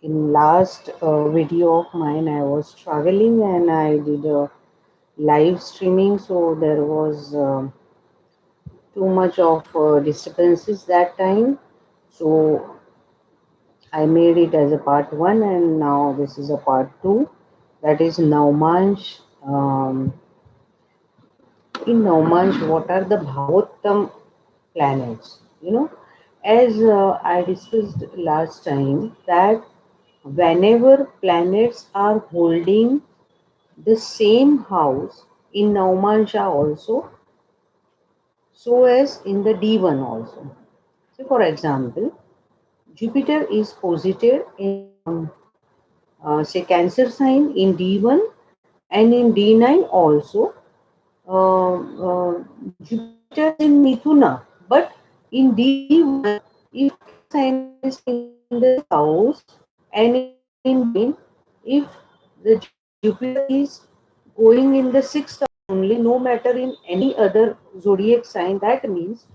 In last video of mine, I was traveling and I did a live streaming, so there was too much of disturbances that time. So I made it as a part one, and now this is a part two. That is Navmansh. In Navmansh, what are the bhavottam planets? As I discussed last time, that whenever planets are holding the same house in Navmansha also, so as in the D1 also. So, for example, Jupiter is posited in say Cancer sign in D1 and in D9 also. Jupiter is in Mithuna, but in D1, if Cancer sign is in the sixth house, and in D9, if the Jupiter is going in the sixth house only, no matter in any other zodiac sign, that means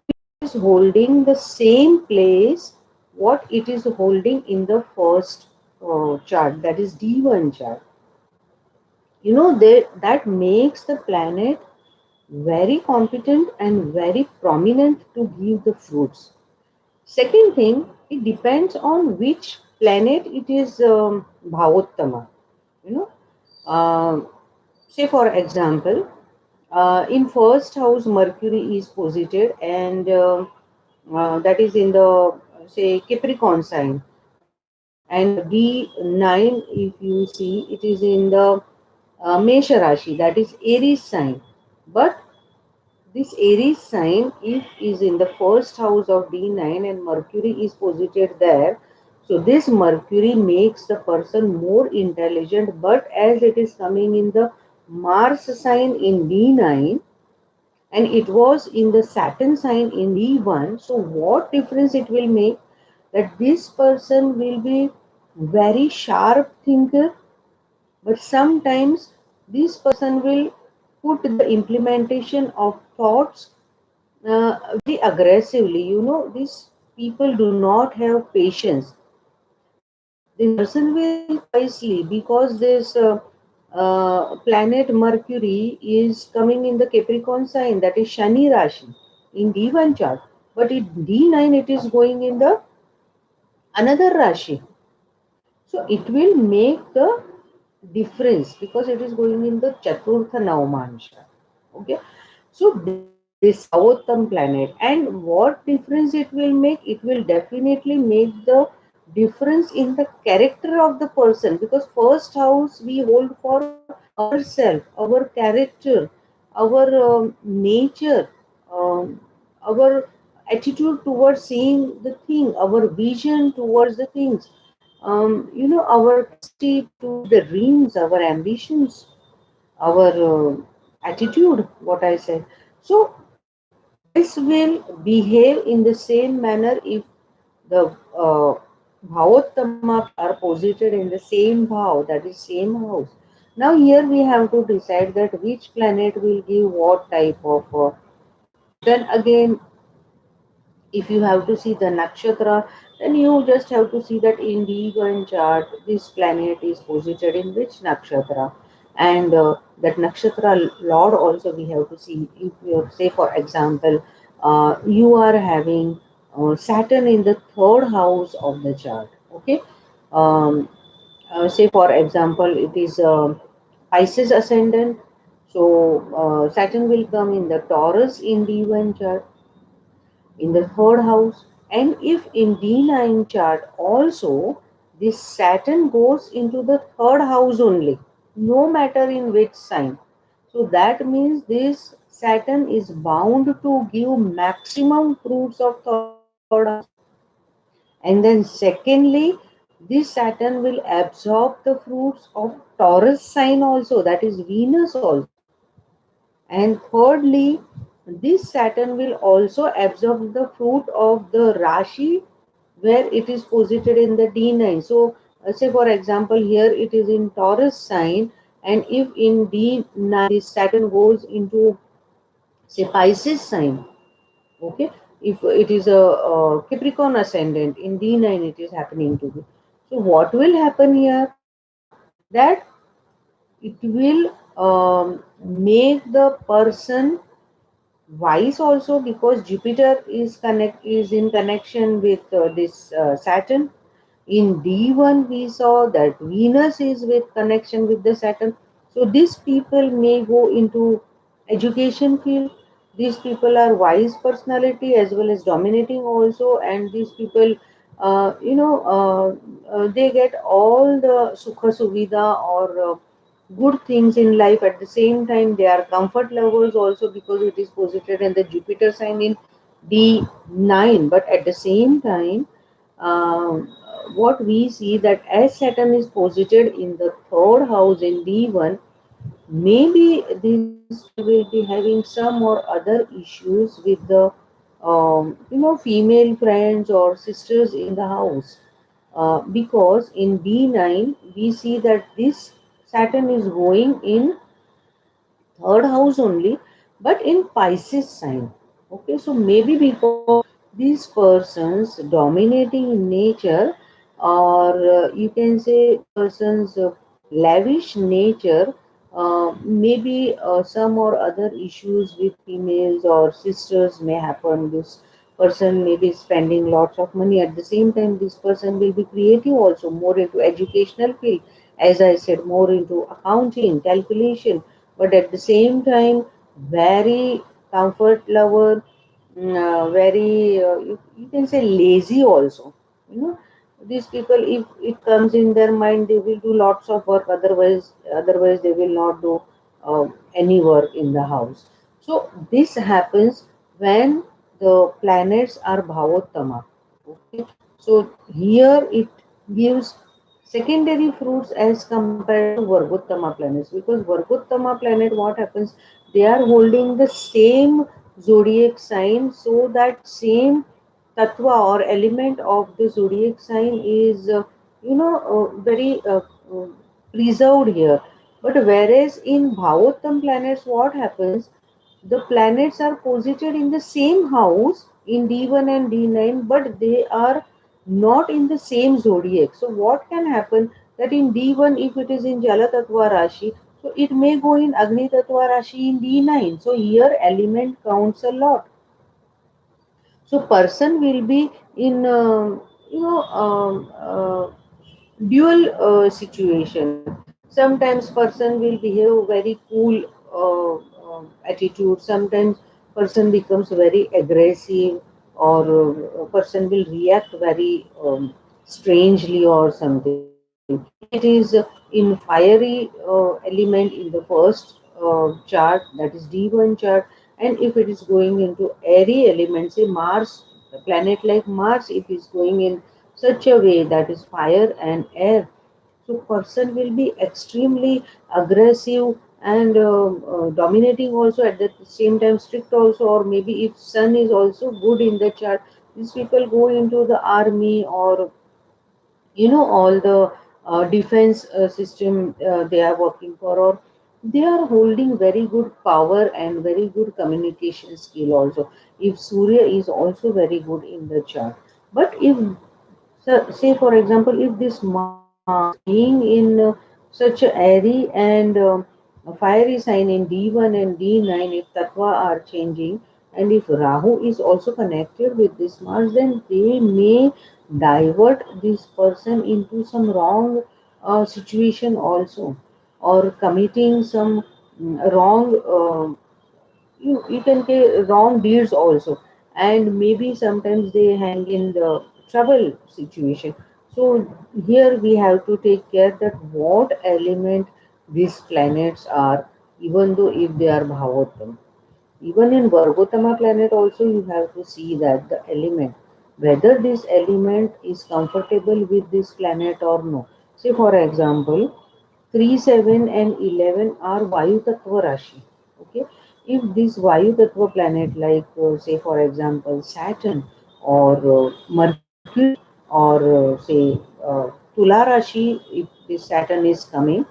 it is holding the same place what it is holding in the first chart, that is D1 chart. That makes the planet very competent and very prominent to give the fruits. Second thing, it depends on which planet it is bhavottama. You know, say for example, in first house Mercury is posited, and that is in the say Capricorn sign, and D9, if you see, it is in the Mesha Rashi, that is Aries sign. But this Aries sign, if is in the first house of D9 and Mercury is posited there, so this Mercury makes the person more intelligent. But as it is coming in the Mars sign in D9 and it was in the Saturn sign in D1, so what difference it will make? That this person will be very sharp thinker, but sometimes this person will put the implementation of thoughts very aggressively. These people do not have patience. This person will think wisely because this planet Mercury is coming in the Capricorn sign, that is Shani Rashi in D1 chart, but in D9 it is going in the another Rashi. So it will make the difference because it is going in the Chaturtha Navamansha. Okay, so this Bhavottam planet, and what difference it will make? It will definitely make the difference in the character of the person, because first house we hold for ourself, our character, our nature, um, our attitude towards seeing the thing, our vision towards the things, our capacity towards the dreams, our ambitions, our attitude, what I said. So this will behave in the same manner if the bhavottama are posited in the same bhav, that is same house. Now here we have to decide that which planet will give what type of fruit. Then again, if you have to see the nakshatra, then you just have to see that in D1 chart, this planet is posited in which nakshatra. And that nakshatra lord also we have to see. If you say, for example, you are having Saturn in the third house of the chart. Okay. Um, say, for example, it is Pisces ascendant. So Saturn will come in the Taurus in D1 chart in the third house. And if in D9 chart also this Saturn goes into the third house only, no matter in which sign, so that means this Saturn is bound to give maximum fruits of third house. And then secondly, this Saturn will absorb the fruits of Taurus sign also, that is Venus also. And thirdly, this Saturn will also absorb the fruit of the Rashi where it is posited in the D9. So, say for example, here it is in Taurus sign, and if in D9 this Saturn goes into say Pisces sign, okay, if it is a Capricorn ascendant in D9, it is happening to be. So what will happen here? That it will make the person wise also, because Jupiter is in connection with this Saturn. In D1 we saw that Venus is with connection with the Saturn. So these people may go into education field. These people are wise personality as well as dominating also, and these people they get all the sukha suvida or good things in life. At the same time they are comfort lovers also, because it is posited in the Jupiter sign in D9. But at the same time, um, what we see that as Saturn is posited in the third house in D1, maybe these people will be having some or other issues with the female friends or sisters in the house, because in D9 we see that this Saturn is going in third house only, but in Pisces sign. Okay, so maybe because these persons dominating in nature, or you can say persons lavish nature, maybe some or other issues with females or sisters may happen. This person may be spending lots of money. At the same time, this person will be creative also, more into educational field, as I said, more into accounting, calculation, but at the same time very comfort lover, very you can say lazy also. You know, these people, if it comes in their mind, they will do lots of work, otherwise they will not do any work in the house. So this happens when the planets are bhavottama. Okay, so here it gives secondary fruits as compared to Vargottama planets, because Vargottama planet, what happens, they are holding the same zodiac sign, so that same tattva or element of the zodiac sign is very preserved here. But whereas in Bhavottam planets, what happens, the planets are posited in the same house in D1 and D9, but they are not in the same zodiac. So what can happen, that in D1, if it is in Jala Tattva Rashi, so it may go in Agni Tattva Rashi in D9. So here element counts a lot. So person will be in dual situation. Sometimes person will behave very cool attitude. Sometimes person becomes very aggressive, or person will react very strangely or something. If it is in fiery element in the first chart, that is D1 chart, and if it is going into airy element, say Mars, a planet like Mars, if it is going in such a way, that is fire and air, so person will be extremely aggressive and dominating also, at the same time strict also. Or maybe if sun is also good in the chart, these people go into the army, or all the defense system they are working for, or they are holding very good power and very good communication skill also, if Surya is also very good in the chart. But if, so, say for example, if this Mars being in such a airy and a fiery sign in D1 and D9, if Tattva are changing, and if Rahu is also connected with this Mars, then they may divert this person into some wrong situation also, or committing some wrong you can say wrong deeds also, and maybe sometimes they hang in the trouble situation. So here we have to take care that what element these planets are, even though if they are bhavottam. Even in Vargotama planet also you have to see that the element, whether this element is comfortable with this planet or no. Say for example, 3, 7 and 11 are Vayu Tattva Rashi. Okay. If this Vayu Tattva planet, like say for example Saturn or Mercury, or say Tula Rashi, if this Saturn is coming,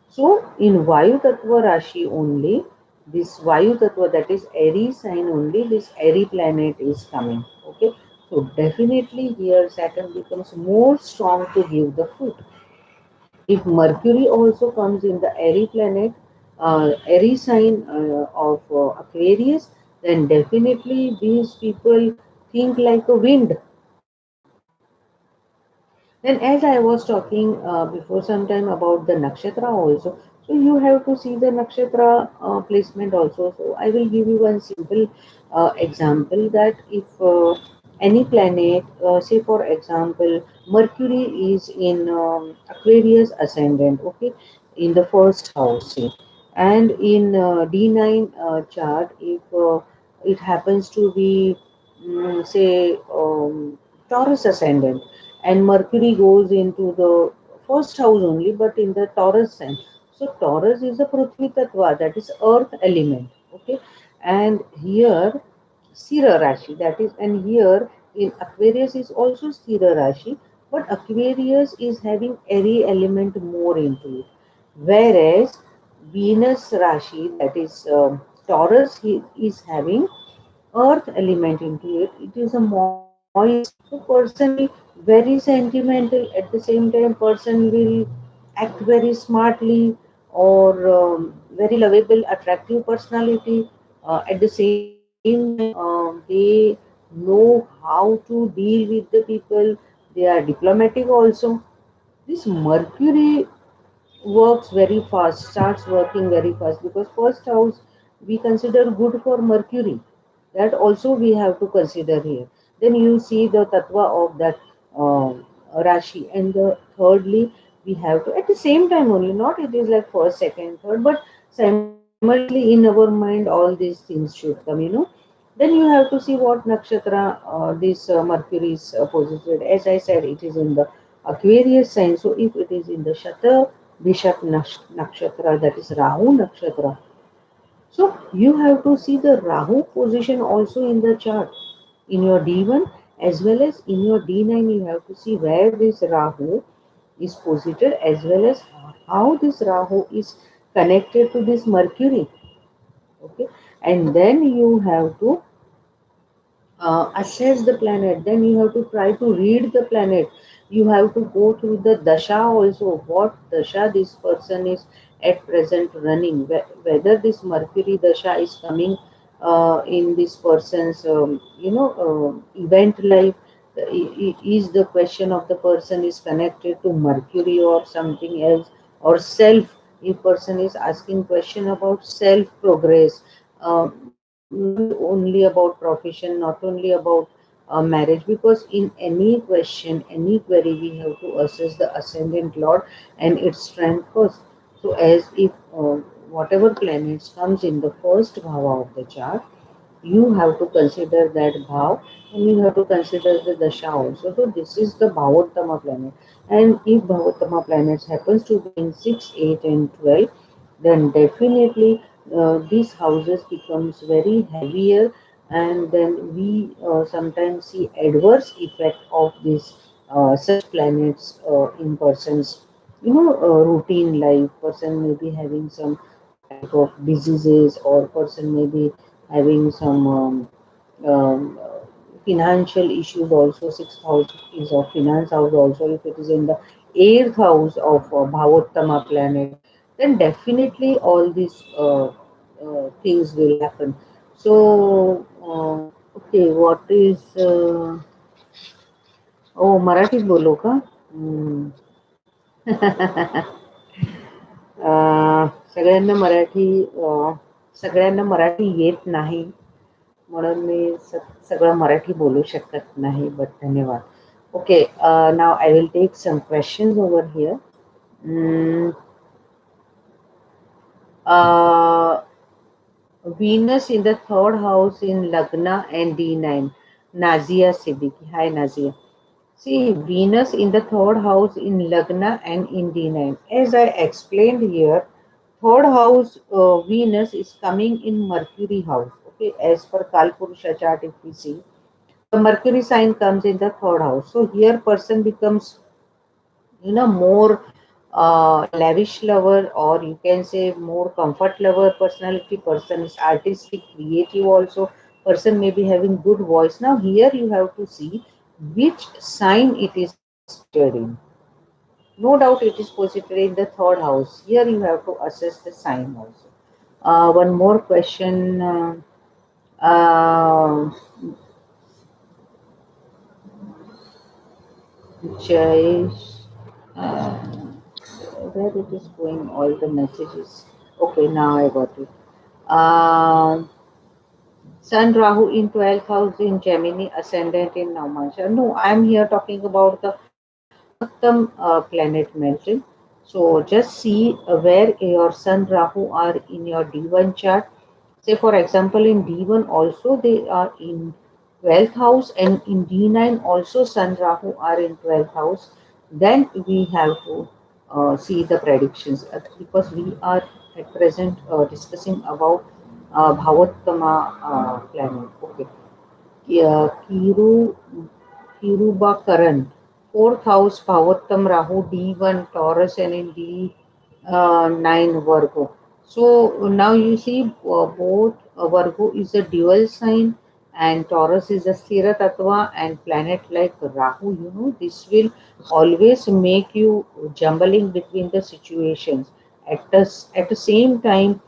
so in Vayu Tattva Rashi only, this Vayu Tattva, that is Aries sign only, this Airy planet is coming. Okay. So definitely here Saturn becomes more strong to give the fruit. If Mercury also comes in the airy planet, airy sign of Aquarius, then definitely these people think like a wind. Then, as I was talking before some time about the nakshatra also, so you have to see the nakshatra placement also. So, I will give you one simple example that if any planet, say for example, Mercury is in Aquarius ascendant, okay, in the first house, say, and in D9 chart, if it happens to be, say, Taurus ascendant and Mercury goes into the first house only, but in the Taurus sign. So Taurus is a Prithvi Tattva, that is earth element. Okay, and here Sthira Rashi, that is, and here in Aquarius is also Sthira Rashi, but Aquarius is having airy element more into it, whereas Venus Rashi, that is Taurus, he is having earth element into it. It is a moist. So person will very sentimental. At the same time, person will act very smartly or very lovable, attractive personality. At the same time, they know how to deal with the people. They are diplomatic also. This Mercury works very fast, starts working very fast because first house we consider good for Mercury. That also we have to consider here. Then you see the tattva of that Rashi, and the thirdly we have to at the same time only, not it is like first, second, third, but simultaneously in our mind all these things should come. Then you have to see what nakshatra this Mercury is posited. As I said, it is in the Aquarius sign. So if it is in the Shata Bishak nakshatra, that is Rahu nakshatra. So you have to see the Rahu position also in the chart in your D1 as well as in your D9. You have to see where this Rahu is posited as well as how this Rahu is connected to this Mercury. Okay, and then you have to assess the planet. Then you have to try to read the planet. You have to go through the dasha also, what dasha this person is at present running, whether this Mercury dasha is coming in this person's event life. Is the question of the person is connected to Mercury or something else, or self? If person is asking question about self progress, not only about profession, not only about marriage, because in any question, any query, we have to assess the ascendant lord and its strength first. So as if whatever planets comes in the first bhava of the chart, you have to consider that bhav, and you have to consider the dasha also. So this is the bhavottama planet. And if bhavottama planets happens to be in 6, 8 and 12, then definitely these houses becomes very heavier, and then we sometimes see adverse effect of these such planets in persons, routine life. Person may be having some type of diseases, or person may be having some um, uh, financial issues also. Sixth house is of finance house also. If it is in the eighth house of Bhavottama planet, then definitely all these things will happen. So, okay, what is oh, Marathi बोलो का? हम्म. सगळ्यांना मराठी सगळ्यांना मराठी येत नाही, म्हणून मी सगळं मराठी बोलू शकत नाही, बट धन्यवाद. Okay, now I will take some questions over here. Venus in the third house in Lagna and D9. Nazia Siddiqui. Hi, Nazia. See, Venus in the third house in Lagna and in D9. As I explained here, third house Venus is coming in Mercury house. Okay, as per Kalpurusha chart, if we see, the Mercury sign comes in the third house. So here person becomes more lavish lover, or you can say more comfort lover personality. Person is artistic, creative also. person may be having good voice. Now here you have to see which sign it is situated in. No doubt it is posited in the third house. Here you have to assess the sign also. One more question. Uh, Jais, uh, where it is going, all the messages. Okay, now I got it. Sun Rahu in 12th house in Gemini, ascendant in Navmansh. No, I am here talking about the Bhavottam planet melting. So just see where your Sun Rahu are in your D1 chart. Say for example in D1 also they are in 12th house, and in D9 also Sun Rahu are in 12th house. Then we have to see the predictions, because we are at present discussing about Bhavottama planet. Okay. Kiru Kirubakaran, fourth house Bhavottam Rahu D1 Taurus and in D9 Virgo. So now you see both Virgo is a dual sign and Taurus is a Sthira Tattva, and planet like Rahu, this will always make you jumbling between the situations. At the same time,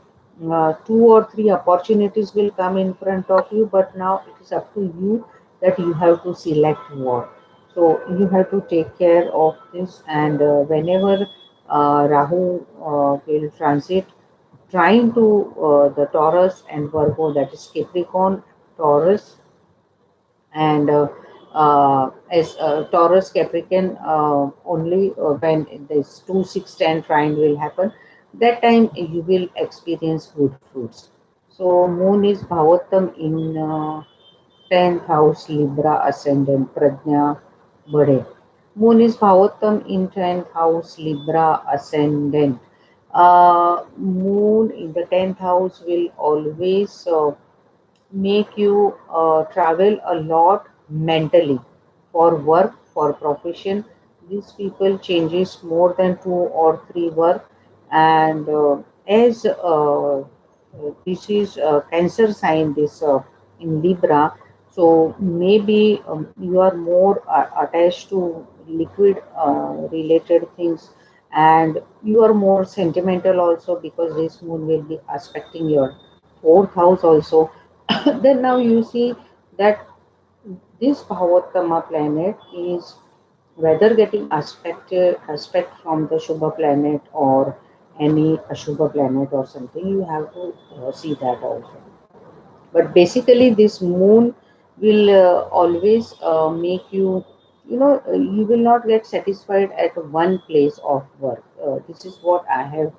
two or three opportunities will come in front of you, but now it is up to you that you have to select what. So you have to take care of this, and whenever Rahu will transit, trying to the Taurus and Virgo, that is Capricorn, Taurus, and as Taurus Capricorn, only when this 2 6 10 trine will happen, that time you will experience good fruits. So moon is Bhavottam in 10th house Libra ascendant Prajna Bade. Moon is Bhavottam in 10th house Libra ascendant. Moon in the 10th house will always make you travel a lot mentally for work, for profession. These people changes more than two or three work, and as this is cancer sign, this in Libra, so maybe you are more attached to liquid related things, and you are more sentimental also, because this moon will be aspecting your fourth house also. Then now you see that this Bhavottama planet is whether getting aspect from the Shubha planet or any Ashubha planet or something, you have to see that also. But basically this moon will always make you, you will not get satisfied at one place of work. This is what I have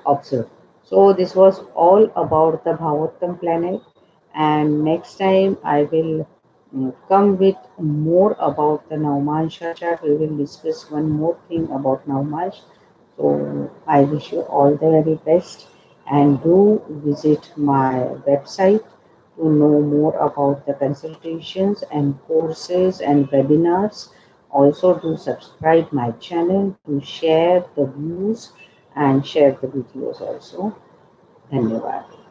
observed. So this was all about the Bhavottam planet, and next time I will come with more about the Navmansha chart. We will discuss one more thing about Navmash. So I wish you all the very best, and do visit my website to know more about the consultations and courses and webinars. Also do subscribe my channel to share the views and share the videos also. धन्यवाद.